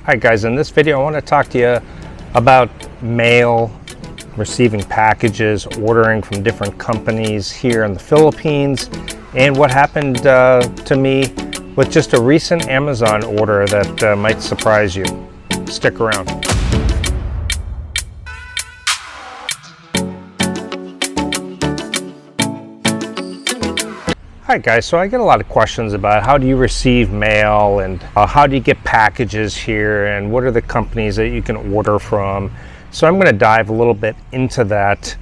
Hi guys, in this video I want to talk to you about mail, receiving packages, ordering from different companies here in the Philippines, and what happened to me with just a recent Amazon order that might surprise you. Stick around. Hi guys, so I get a lot of questions about how do you receive mail and how do you get packages here and what are the companies that you can order from. So I'm going to dive a little bit into that.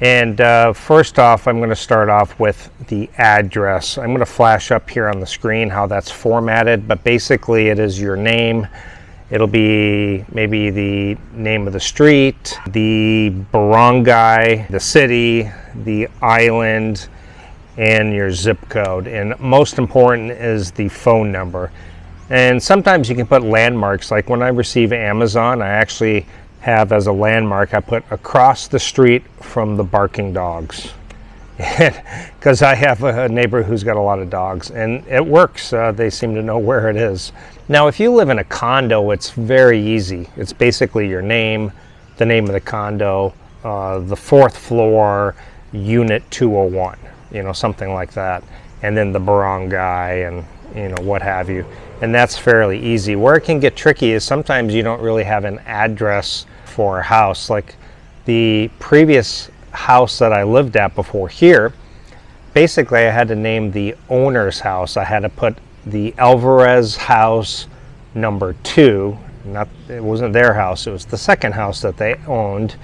And first off, I'm going to start off with the address. I'm going to flash up here on the screen how that's formatted, but basically it is your name. It'll be maybe the name of the street, the barangay, the city, the island, and your zip code, and most important is the phone number. And sometimes you can put landmarks, like when I receive Amazon, I actually have as a landmark, I put across the street from the barking dogs, because I have a neighbor who's got a lot of dogs, and it works. They seem to know where it is. Now if you live in a condo, it's very easy. It's basically your name, the name of the condo, the 4th floor, unit 201. Something like that, and then the barangay and what have you, and that's fairly easy. Where it can get tricky is sometimes you don't really have an address for a house. Like the previous house that I lived at before here, basically I had to name the owner's house. I had to put the Alvarez house number 2. It wasn't their house, it was the second house that they owned,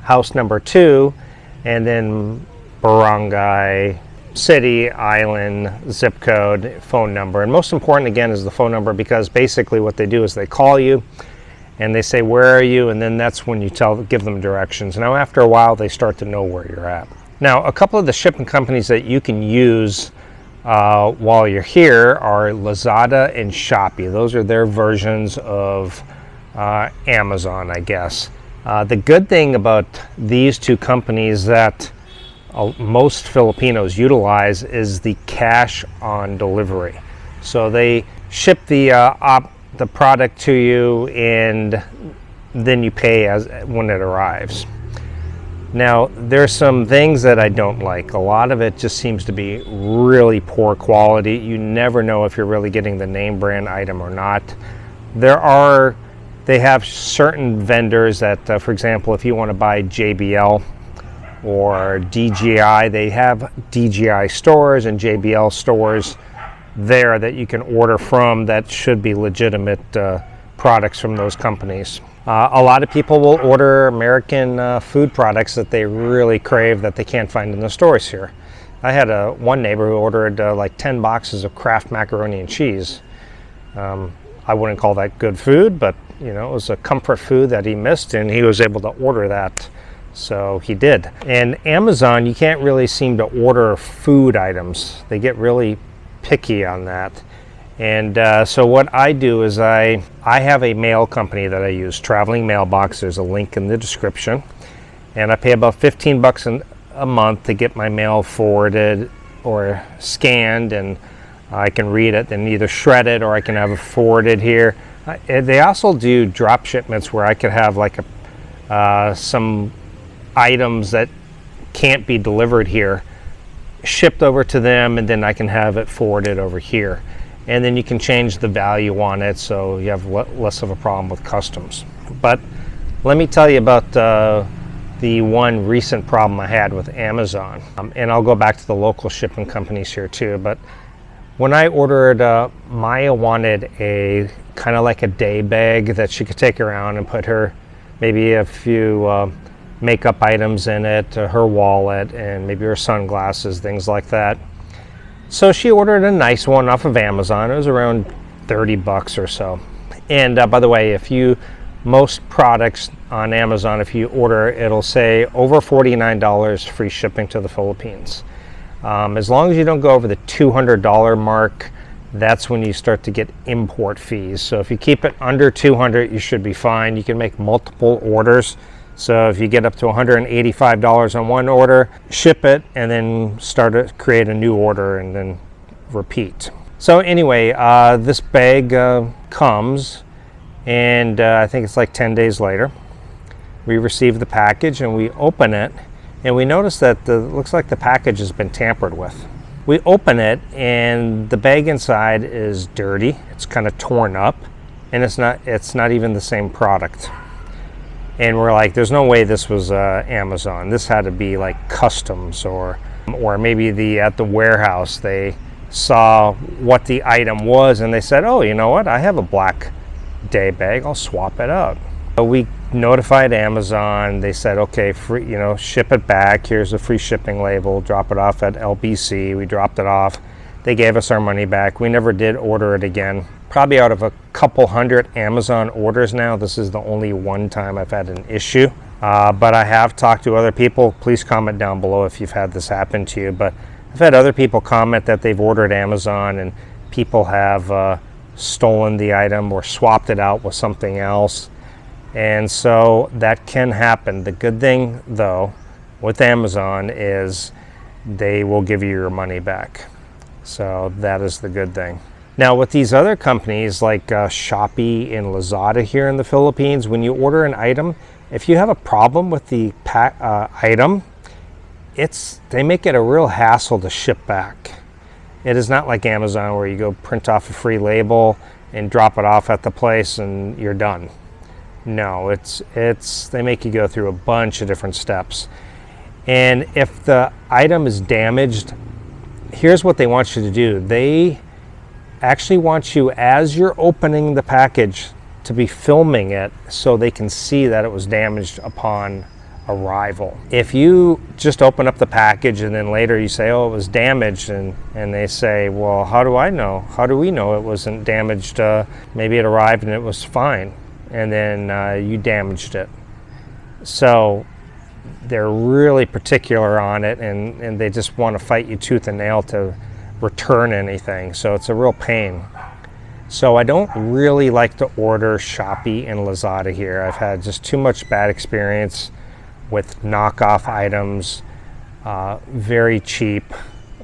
house number 2, and then barangay, city, island, zip code, phone number. And most important again is the phone number, because basically what they do is they call you and they say, where are you? And then that's when you give them directions. Now after a while they start to know where you're at. Now a couple of the shipping companies that you can use while you're here are Lazada and Shopee. Those are their versions of Amazon, I guess. The good thing about these two companies that most Filipinos utilize is the cash on delivery. So they ship the product to you and then you pay when it arrives. Now there's some things that I don't like. A lot of it just seems to be really poor quality. You never know if you're really getting the name brand item or not. They have certain vendors that, for example, if you want to buy JBL or DJI, they have DJI stores and JBL stores there that you can order from that should be legitimate products from those companies. A lot of people will order American food products that they really crave that they can't find in the stores here. I had one neighbor who ordered like 10 boxes of Kraft macaroni and cheese. I wouldn't call that good food, but it was a comfort food that he missed, and he was able to order that. So he did. And Amazon, you can't really seem to order food items. They get really picky on that. And so what I do is I have a mail company that I use, Traveling Mailbox. There's a link in the description. And I pay about 15 bucks a month to get my mail forwarded or scanned, and I can read it and either shred it or I can have it forwarded here. They also do drop shipments where I could have like some items that can't be delivered here shipped over to them, and then I can have it forwarded over here, and then you can change the value on it so you have less of a problem with customs. But let me tell you about the one recent problem I had with Amazon, and I'll go back to the local shipping companies here too. But when I ordered, Maya wanted a kind of like a day bag that she could take around and put her maybe a few makeup items in it, her wallet, and maybe her sunglasses, things like that. So she ordered a nice one off of Amazon. It was around 30 bucks or so. And by the way, most products on Amazon, if you order, it'll say over $49 free shipping to the Philippines. As long as you don't go over the $200 mark, that's when you start to get import fees. So if you keep it under $200, you should be fine. You can make multiple orders. So if you get up to $185 on one order, ship it and then create a new order and then repeat. So anyway, this bag comes And I think it's like 10 days later, we receive the package and we open it, and we notice that looks like the package has been tampered with. We open it and the bag inside is dirty. It's kind of torn up, and it's not even the same product. And we're like, there's no way this was Amazon. This had to be like customs, or maybe at the warehouse they saw what the item was and they said, oh, you know what, I have a black day bag, I'll swap it out. So we notified Amazon. They said, okay, free, ship it back. Here's a free shipping label. Drop it off at LBC. We dropped it off. They gave us our money back. We never did order it again. Probably out of a couple hundred Amazon orders now, this is the only one time I've had an issue. But I have talked to other people. Please comment down below if you've had this happen to you. But I've had other people comment that they've ordered Amazon and people have stolen the item or swapped it out with something else. And so that can happen. The good thing, though, with Amazon is they will give you your money back. So that is the good thing. Now, with these other companies like Shopee and Lazada here in the Philippines, when you order an item, if you have a problem with the item, they make it a real hassle to ship back. It is not like Amazon where you go print off a free label and drop it off at the place and you're done. No, they make you go through a bunch of different steps. And if the item is damaged, here's what they want you to do. They actually want you, as you're opening the package, to be filming it so they can see that it was damaged upon arrival. If you just open up the package and then later you say, oh, it was damaged, and they say, well, how do I know? How do we know it wasn't damaged? Maybe it arrived and it was fine, and then you damaged it. So they're really particular on it, and they just want to fight you tooth and nail to return anything. So it's a real pain. So I don't really like to order Shopee and Lazada here. I've had just too much bad experience with knockoff items, very cheap,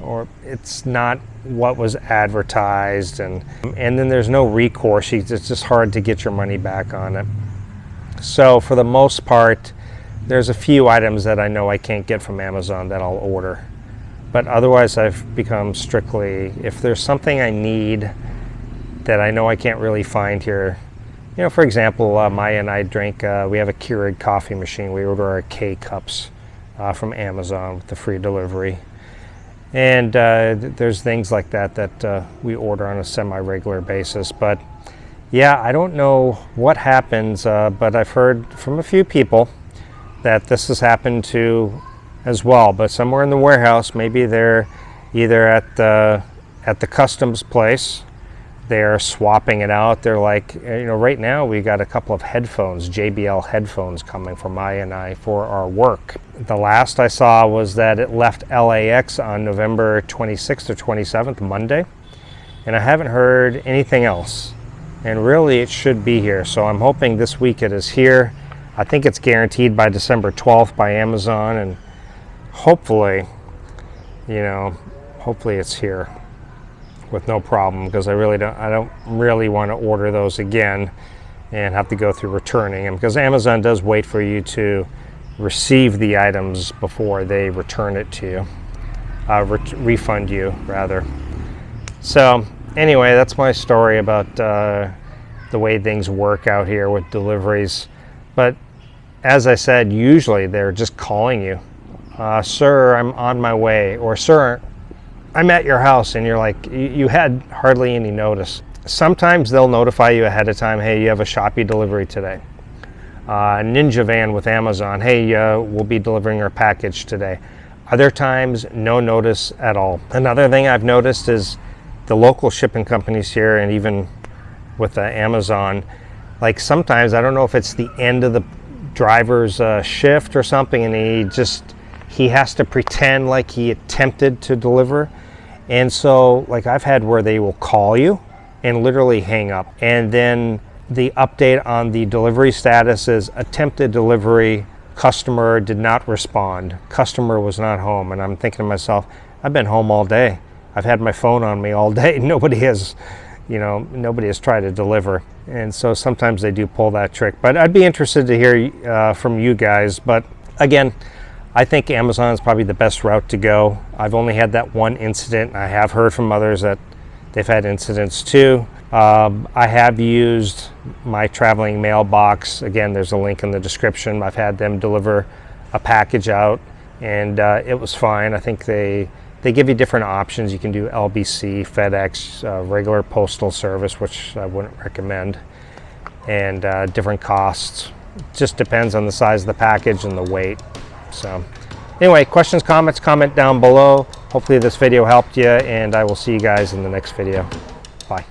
or it's not what was advertised, and then there's no recourse. It's just hard to get your money back on it. So for the most part, there's a few items that I know I can't get from Amazon that I'll order. But otherwise, I've become strictly, if there's something I need that I know I can't really find here. For example, Maya and I drink, we have a Keurig coffee machine. We order our K-Cups from Amazon with the free delivery. And there's things like that we order on a semi-regular basis. But yeah, I don't know what happens, but I've heard from a few people that this has happened to as well. But somewhere in the warehouse, maybe they're either at the customs place, they're swapping it out. They're like, right now we got a couple of headphones, JBL headphones, coming from Maya and I for our work. The last I saw was that it left LAX on November 26th or 27th, Monday, and I haven't heard anything else. And really, it should be here. So I'm hoping this week it is here. I think it's guaranteed by December 12th by Amazon, and hopefully it's here with no problem, because I don't really want to order those again and have to go through returning them, because Amazon does wait for you to receive the items before they return it to you, refund you rather. So anyway, that's my story about the way things work out here with deliveries. But as I said, usually they're just calling you, sir, I'm on my way, or sir, I'm at your house, and you're like, you had hardly any notice. Sometimes they'll notify you ahead of time, hey, you have a Shopee delivery today. Ninja van with Amazon, hey, we'll be delivering our package today. Other times, no notice at all. Another thing I've noticed is the local shipping companies here, and even with Amazon, like sometimes, I don't know if it's the end of the driver's shift or something, and he has to pretend like he attempted to deliver. And so, like, I've had where they will call you and literally hang up, and then the update on the delivery status is attempted delivery, customer did not respond, customer was not home. And I'm thinking to myself, I've been home all day, I've had my phone on me all day, nobody has you know, nobody has tried to deliver. And so sometimes they do pull that trick. But I'd be interested to hear from you guys. But again, I think Amazon is probably the best route to go. I've only had that one incident. I have heard from others that they've had incidents too. I have used my traveling mailbox. Again, there's a link in the description. I've had them deliver a package out, and it was fine. I think they give you different options. You can do LBC, FedEx, regular postal service, which I wouldn't recommend, and different costs. Just depends on the size of the package and the weight. So anyway, questions, comments, comment down below. Hopefully this video helped you, and I will see you guys in the next video. Bye.